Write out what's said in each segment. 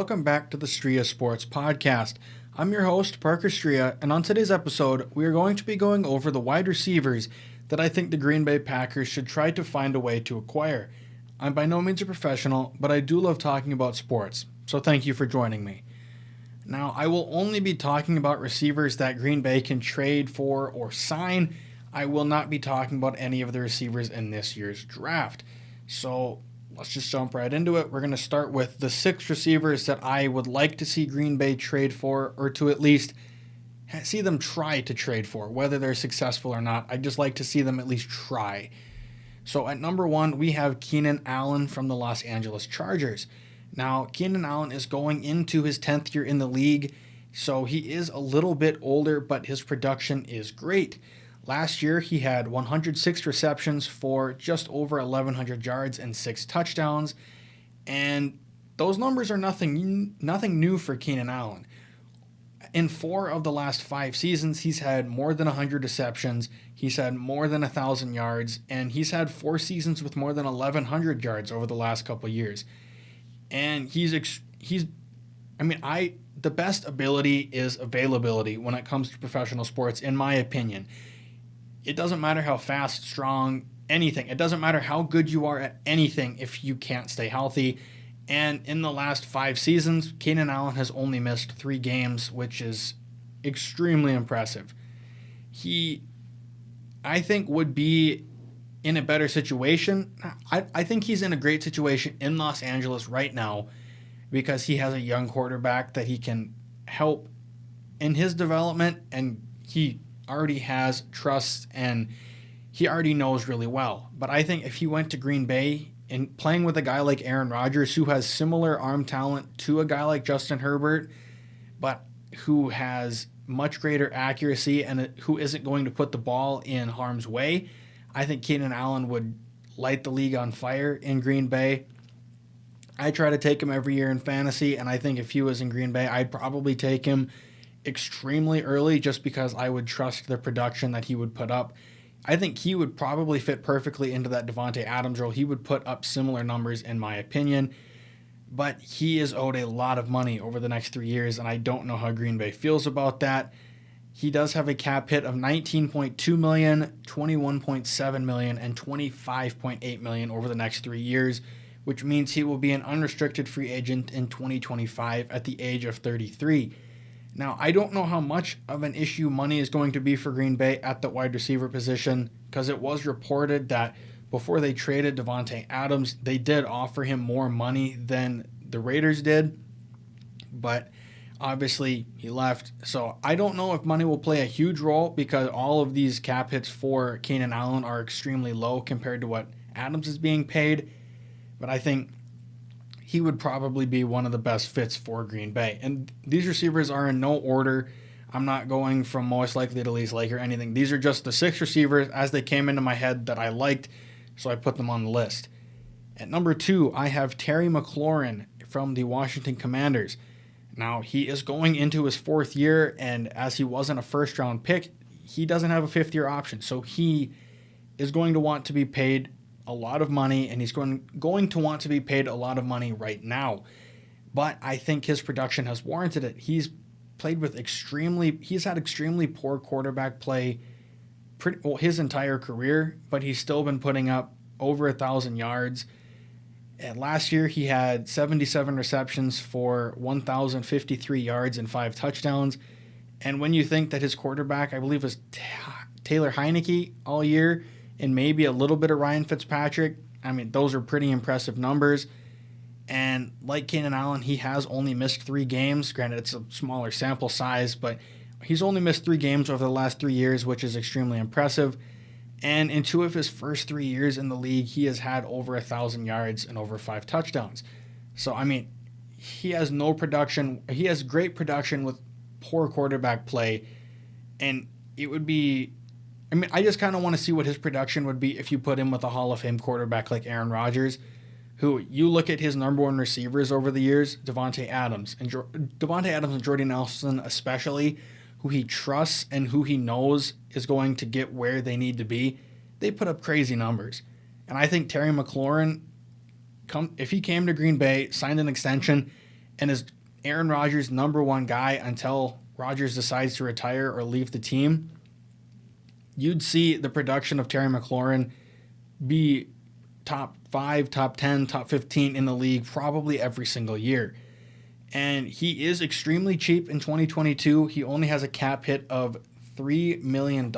welcome back to the Striha Sports Podcast. I'm your host, Parker Striha, and on today's episode, we are going to be going over the wide receivers that I think the Green Bay Packers should try to find a way to acquire. I'm by no means a professional, but I do love talking about sports, so thank you for joining me. Now, I will only be talking about receivers that Green Bay can trade for or sign. I will not be talking about any of the receivers in this year's draft. So let's just jump right into it. We're going to start with the 6 receivers that I would like to see Green Bay trade for, or to at least see them try to trade for. Whether they're successful or not, I'd just like to see them at least try. So at number 1, we have Keenan Allen from the Los Angeles Chargers. Now, Keenan Allen is going into his 10th year in the league, so he is a little bit older, but his production is great. Last year, he had 106 receptions for just over 1,100 yards and 6 touchdowns, and those numbers are nothing new for Keenan Allen. In 4 of the last 5 seasons, he's had more than 100 receptions, he's had more than 1,000 yards, and he's had 4 seasons with more than 1,100 yards over the last couple of years. And the best ability is availability when it comes to professional sports, in my opinion. It doesn't matter how fast, strong, anything. It doesn't matter how good you are at anything if you can't stay healthy. And in the last 5 seasons, Keenan Allen has only missed 3 games, which is extremely impressive. I think, would be in a better situation. I think he's in a great situation in Los Angeles right now because he has a young quarterback that he can help in his development, and he already has trust and he already knows really well. But I think if he went to Green Bay and playing with a guy like Aaron Rodgers, who has similar arm talent to a guy like Justin Herbert, but who has much greater accuracy and who isn't going to put the ball in harm's way, I think Keenan Allen would light the league on fire in Green Bay. I try to take him every year in fantasy, and I think if he was in Green Bay, I'd probably take him extremely early just because I would trust the production that he would put up. I think he would probably fit perfectly into that Davante Adams role. He would put up similar numbers in my opinion, but he is owed a lot of money over the next 3 years, and I don't know how Green Bay feels about that. He does have a cap hit of $19.2 million, $21.7 million, and $25.8 million over the next 3 years, which means he will be an unrestricted free agent in 2025 at the age of 33. Now, I don't know how much of an issue money is going to be for Green Bay at the wide receiver position, because it was reported that before they traded Davante Adams, they did offer him more money than the Raiders did, but obviously he left. So I don't know if money will play a huge role because all of these cap hits for Keenan Allen are extremely low compared to what Adams is being paid, but I think he would probably be one of the best fits for Green Bay. And these receivers are in no order. I'm not going from most likely to least like or anything. These are just the 6 receivers as they came into my head that I liked, so I put them on the list. At number 2, I have Terry McLaurin from the Washington Commanders. Now, he is going into his 4th year, and as he wasn't a first-round pick, he doesn't have a 5th-year option. So he is going to want to be paid a lot of money, and he's going to want to be paid a lot of money right now. But I think his production has warranted it. He's had extremely poor quarterback play his entire career, but he's still been putting up over 1,000 yards. And last year, he had 77 receptions for 1,053 yards and 5 touchdowns. And when you think that his quarterback, I believe, was Taylor Heineke all year, and maybe a little bit of Ryan Fitzpatrick, those are pretty impressive numbers. And like Keenan Allen, he has only missed 3 games. Granted, it's a smaller sample size, but he's only missed 3 games over the last 3 years, which is extremely impressive. And in 2 of his first 3 years in the league, he has had over 1,000 yards and over 5 touchdowns. So, he has no production. He has great production with poor quarterback play. And it would be, I just kind of want to see what his production would be if you put him with a Hall of Fame quarterback like Aaron Rodgers, who you look at his number 1 receivers over the years, Davante Adams and Jordy Nelson especially, who he trusts and who he knows is going to get where they need to be, they put up crazy numbers. And I think Terry McLaurin, if he came to Green Bay, signed an extension, and is Aaron Rodgers' number one guy until Rodgers decides to retire or leave the team, you'd see the production of Terry McLaurin be top 5, top 10, top 15 in the league probably every single year. And he is extremely cheap in 2022. He only has a cap hit of $3 million.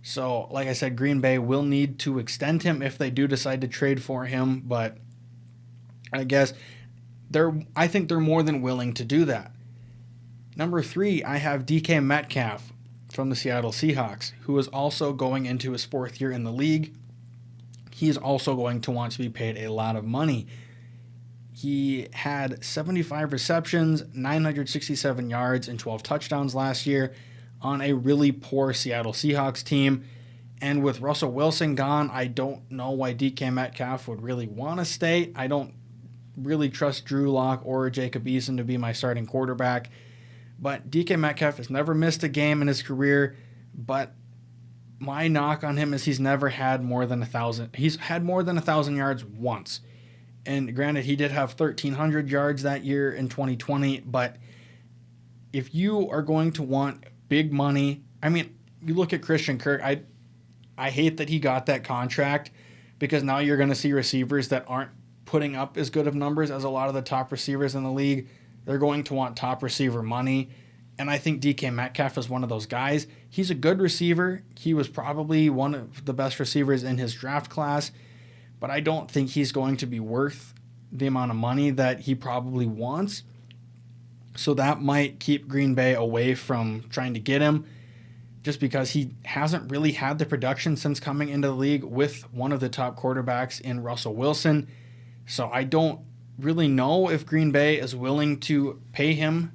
So, like I said, Green Bay will need to extend him if they do decide to trade for him. But I guess I think they're more than willing to do that. Number 3, I have DK Metcalf from the Seattle Seahawks, who is also going into his 4th year in the league. He is also going to want to be paid a lot of money. He had 75 receptions, 967 yards, and 12 touchdowns last year on a really poor Seattle Seahawks team. And with Russell Wilson gone, I don't know why DK Metcalf would really want to stay. I don't really trust Drew Lock or Jacob Eason to be my starting quarterback. But DK Metcalf has never missed a game in his career, but my knock on him is he's never had more than 1,000. He's had more than 1,000 yards once. And granted, he did have 1,300 yards that year in 2020, but if you are going to want big money, I mean, you look at Christian Kirk, I hate that he got that contract because now you're going to see receivers that aren't putting up as good of numbers as a lot of the top receivers in the league. They're going to want top receiver money, and I think DK Metcalf is one of those guys. He's a good receiver. He was probably one of the best receivers in his draft class, but I don't think he's going to be worth the amount of money that he probably wants. So that might keep Green Bay away from trying to get him just because he hasn't really had the production since coming into the league with one of the top quarterbacks in Russell Wilson. So I don't really know if Green Bay is willing to pay him,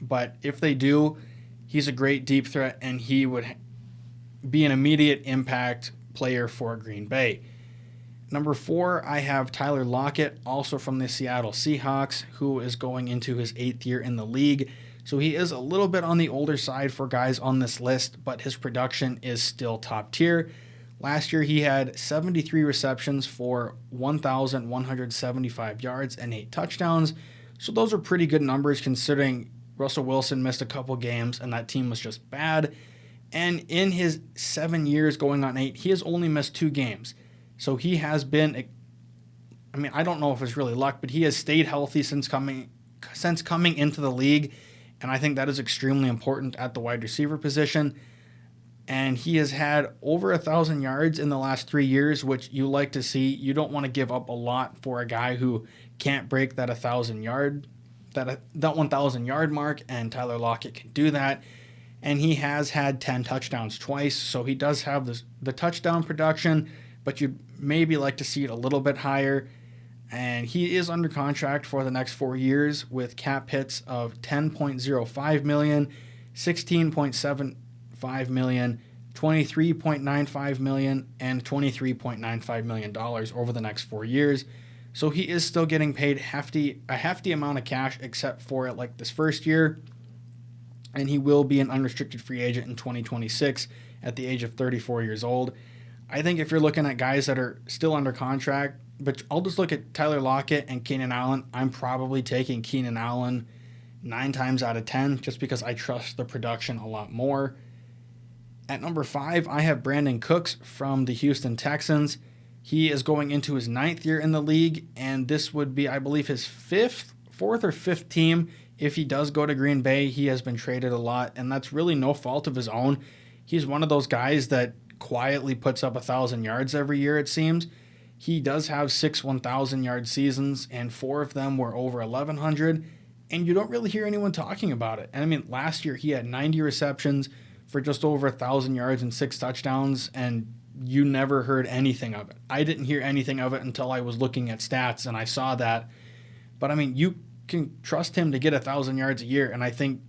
but if they do, he's a great deep threat and he would be an immediate impact player for Green Bay. Number 4, I have Tyler Lockett, also from the Seattle Seahawks, who is going into his 8th year in the league. So he is a little bit on the older side for guys on this list, but his production is still top tier. Last year, he had 73 receptions for 1,175 yards and 8 touchdowns. So those are pretty good numbers considering Russell Wilson missed a couple games and that team was just bad. And in his 7 years going on 8, he has only missed 2 games. So he has been, I mean, I don't know if it's really luck, but he has stayed healthy since coming into the league. And I think that is extremely important at the wide receiver position. And he has had over 1,000 yards in the last 3 years, which you like to see. You don't want to give up a lot for a guy who can't break that 1,000 yard mark, and Tyler Lockett can do that. And he has had 10 touchdowns twice, so he does have the touchdown production, but you'd maybe like to see it a little bit higher. And he is under contract for the next 4 years with cap hits of $10.05 million, $16.75 million, $23.95 million, and $23.95 million over the next 4 years. So he is still getting paid a hefty amount of cash, except for like this first year. And he will be an unrestricted free agent in 2026 at the age of 34 years old. I think if you're looking at guys that are still under contract, but I'll just look at Tyler Lockett and Keenan Allen. I'm probably taking Keenan Allen 9 times out of 10 just because I trust the production a lot more. At number 5, I have Brandon Cooks from the Houston Texans. He is going into his 9th year in the league, and this would be, I believe, his 4th or 5th team. If he does go to Green Bay, he has been traded a lot, and that's really no fault of his own. He's one of those guys that quietly puts up 1,000 yards every year, it seems. He does have 6 1,000-yard seasons, and 4 of them were over 1,100, and you don't really hear anyone talking about it. And I mean, last year he had 90 receptions for just over 1,000 yards and 6 touchdowns, and you never heard anything of it. I didn't hear anything of it until I was looking at stats, and I saw that. But I mean, you can trust him to get 1,000 yards a year, and I think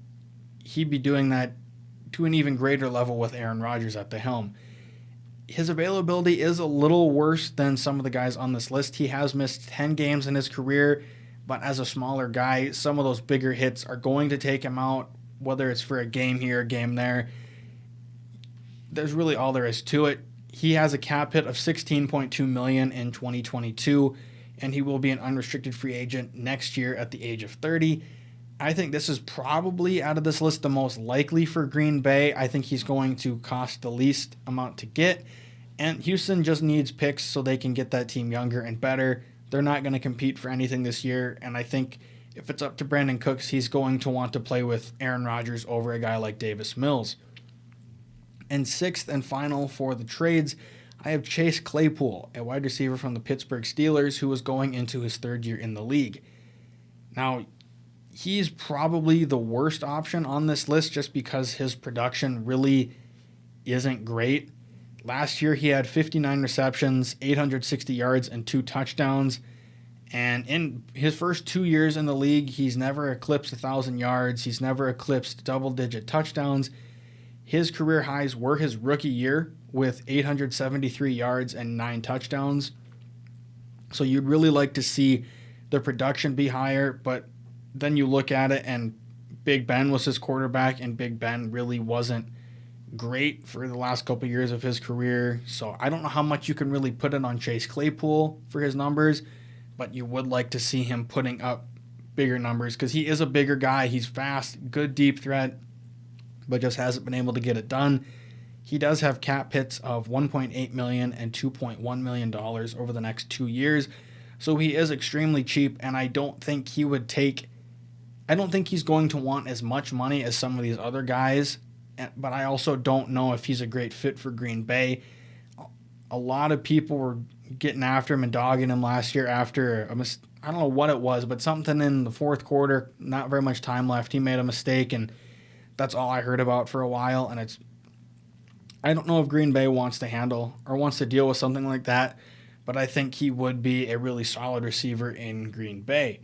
he'd be doing that to an even greater level with Aaron Rodgers at the helm. His availability is a little worse than some of the guys on this list. He has missed 10 games in his career, but as a smaller guy, some of those bigger hits are going to take him out, whether it's for a game here, a game there. There's really all there is to it. He has a cap hit of $16.2 million in 2022. and he will be an unrestricted free agent next year at the age of 30. I think this is probably, out of this list, the most likely for Green Bay. I think he's going to cost the least amount to get, and Houston just needs picks so they can get that team younger and better. They're not going to compete for anything this year, and I think if it's up to Brandon Cooks, he's going to want to play with Aaron Rodgers over a guy like Davis Mills. And sixth and final for the trades, I have Chase Claypool, a wide receiver from the Pittsburgh Steelers who is going into his third year in the league. Now, he's probably the worst option on this list just because his production really isn't great. Last year, he had 59 receptions, 860 yards, and 2 touchdowns. And in his first 2 years in the league, he's never eclipsed 1,000 yards. He's never eclipsed double-digit touchdowns. His career highs were his rookie year with 873 yards and 9 touchdowns. So you'd really like to see the production be higher, but then you look at it and Big Ben was his quarterback, and Big Ben really wasn't great for the last couple years of his career. So I don't know how much you can really put it on Chase Claypool for his numbers, but you would like to see him putting up bigger numbers because he is a bigger guy. He's fast, good deep threat, but just hasn't been able to get it done. He does have cap hits of $1.8 million and $2.1 million over the next 2 years. So he is extremely cheap, and I don't think he's going to want as much money as some of these other guys, but I also don't know if he's a great fit for Green Bay. A lot of people were getting after him and dogging him last year after I don't know what it was, but something in the fourth quarter, not very much time left. He made a mistake, and that's all I heard about for a while. And I don't know if Green Bay wants to handle or wants to deal with something like that, but I think he would be a really solid receiver in Green Bay.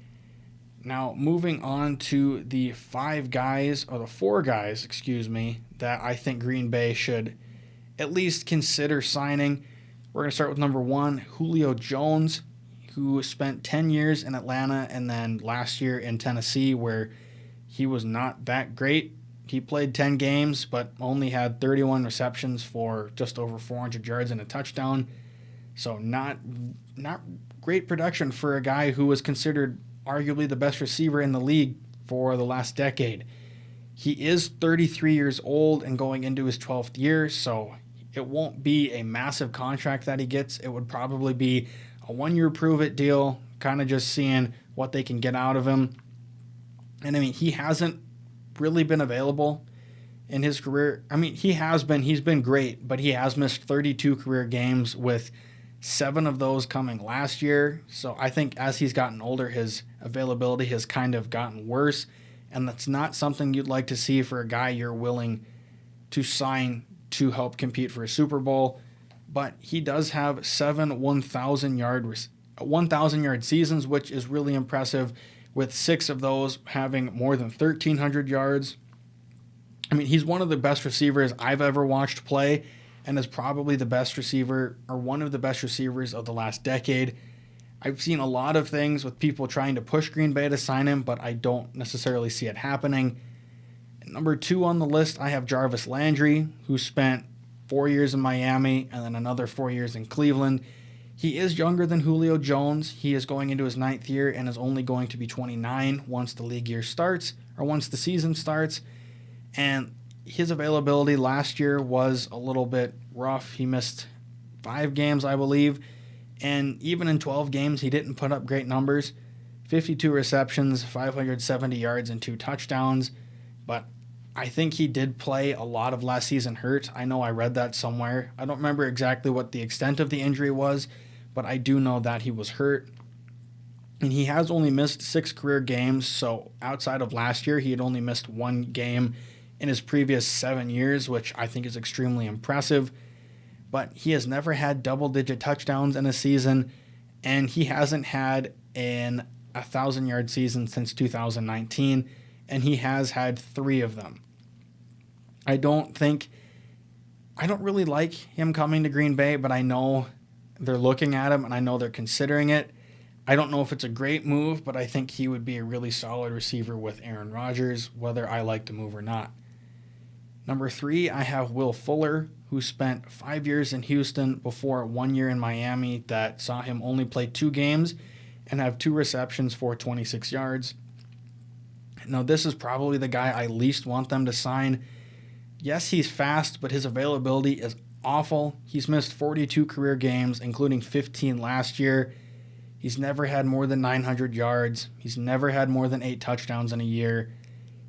Now, moving on to the 4 guys, that I think Green Bay should at least consider signing. We're going to start with number 1, Julio Jones, who spent 10 years in Atlanta and then last year in Tennessee, where he was not that great. He played 10 games, but only had 31 receptions for just over 400 yards and a touchdown. So not great production for a guy who was considered arguably the best receiver in the league for the last decade. He is 33 years old and going into his 12th year, so it won't be a massive contract that he gets. It would probably be a 1-year prove-it deal, kind of just seeing what they can get out of him. And, he hasn't really been available in his career. He's been great, but he has missed 32 career games, with 7 of those coming last year. So I think as he's gotten older, his availability has kind of gotten worse, and that's not something you'd like to see for a guy you're willing to sign to help compete for a Super Bowl. But he does have 7 1,000-yard seasons, which is really impressive, with 6 of those having more than 1,300 yards. He's one of the best receivers I've ever watched play, and is probably the best receiver, or one of the best receivers of the last decade. I've seen a lot of things with people trying to push Green Bay to sign him, but I don't necessarily see it happening. Number 2 on the list, I have Jarvis Landry, who spent 4 years in Miami and then another 4 years in Cleveland. He is younger than Julio Jones. He is going into his 9th year and is only going to be 29 once the league year starts, or once the season starts. And his availability last year was a little bit rough. He missed 5 games, I believe. And even in 12 games, he didn't put up great numbers. 52 receptions, 570 yards, and 2 touchdowns. But I think he did play a lot of last season hurt. I know I read that somewhere. I don't remember exactly what the extent of the injury was, but I do know that he was hurt. And he has only missed 6 career games, so outside of last year, he had only missed 1 game in his previous 7 years, which I think is extremely impressive. But he has never had double-digit touchdowns in a season, and he hasn't had an 1,000-yard season since 2019, and he has had 3 of them. I don't really like him coming to Green Bay, but I know they're looking at him, and I know they're considering it. I don't know if it's a great move, but I think he would be a really solid receiver with Aaron Rodgers, whether I like the move or not. Number 3, I have Will Fuller, who spent 5 years in Houston before 1 year in Miami that saw him only play 2 games and have 2 receptions for 26 yards. Now, this is probably the guy I least want them to sign. Yes, he's fast, but his availability is awful. He's missed 42 career games, including 15 last year. He's never had more than 900 yards. He's never had more than 8 touchdowns in a year.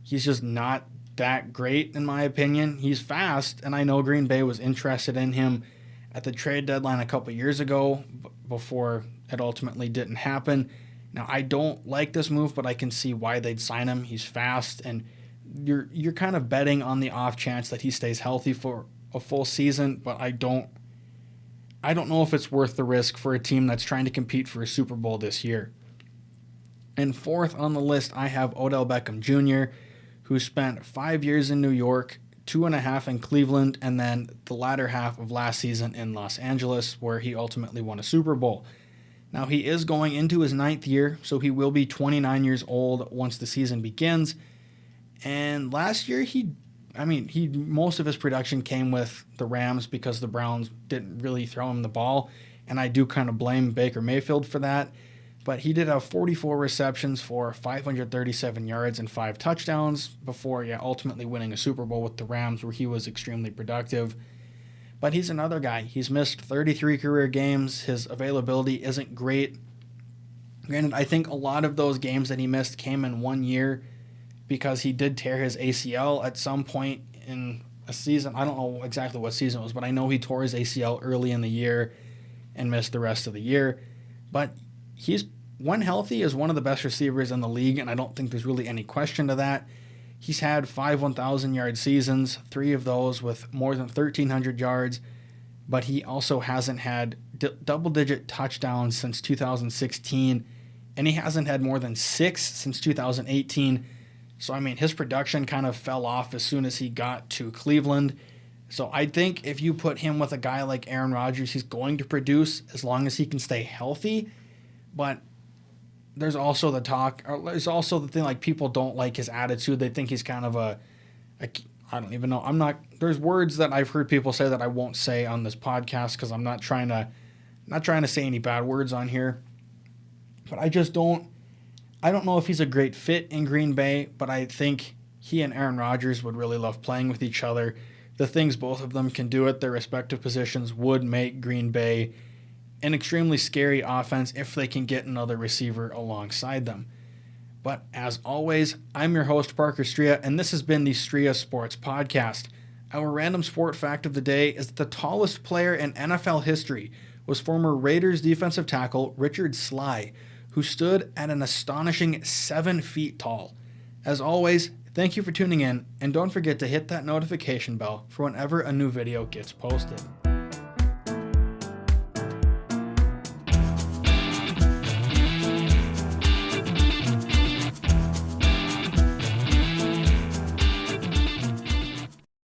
He's just not that great, in my opinion. He's fast, and I know Green Bay was interested in him at the trade deadline a couple years ago before it ultimately didn't happen. Now, I don't like this move, but I can see why they'd sign him. He's fast, and you're kind of betting on the off chance that he stays healthy for a full season, but I don't know if it's worth the risk for a team that's trying to compete for a Super Bowl this year. And fourth on the list, I have Odell Beckham Jr., who spent 5 years in New York, 2.5 in Cleveland, and then the latter half of last season in Los Angeles, where he ultimately won a Super Bowl. Now, he is going into his 9th year, so he will be 29 years old once the season begins. And last year, most of his production came with the Rams because the Browns didn't really throw him the ball, and I do kind of blame Baker Mayfield for that. But he did have 44 receptions for 537 yards and 5 touchdowns before ultimately winning a Super Bowl with the Rams, where he was extremely productive. But he's another guy. He's missed 33 career games. His availability isn't great. Granted, I think a lot of those games that he missed came in 1 year because he did tear his ACL at some point in a season. I don't know exactly what season it was, but I know he tore his ACL early in the year and missed the rest of the year. But he's, when healthy, is one of the best receivers in the league, and I don't think there's really any question to that. He's had 5 1,000-yard seasons, 3 of those with more than 1,300 yards, but he also hasn't had double-digit touchdowns since 2016, and he hasn't had more than 6 since 2018. So, his production kind of fell off as soon as he got to Cleveland. So I think if you put him with a guy like Aaron Rodgers, he's going to produce as long as he can stay healthy. But there's also the talk, or there's also the thing, like, people don't like his attitude. They think he's kind of I don't even know. There's words that I've heard people say that I won't say on this podcast because I'm not trying to say any bad words on here. But I don't know if he's a great fit in Green Bay, but I think he and Aaron Rodgers would really love playing with each other. The things both of them can do at their respective positions would make Green Bay an extremely scary offense if they can get another receiver alongside them. But as always, I'm your host, Parker Striha, and this has been the Striha Sports Podcast. Our random sport fact of the day is that the tallest player in NFL history was former Raiders defensive tackle Richard Sly, who stood at an astonishing 7 feet tall. As always, thank you for tuning in, and don't forget to hit that notification bell for whenever a new video gets posted.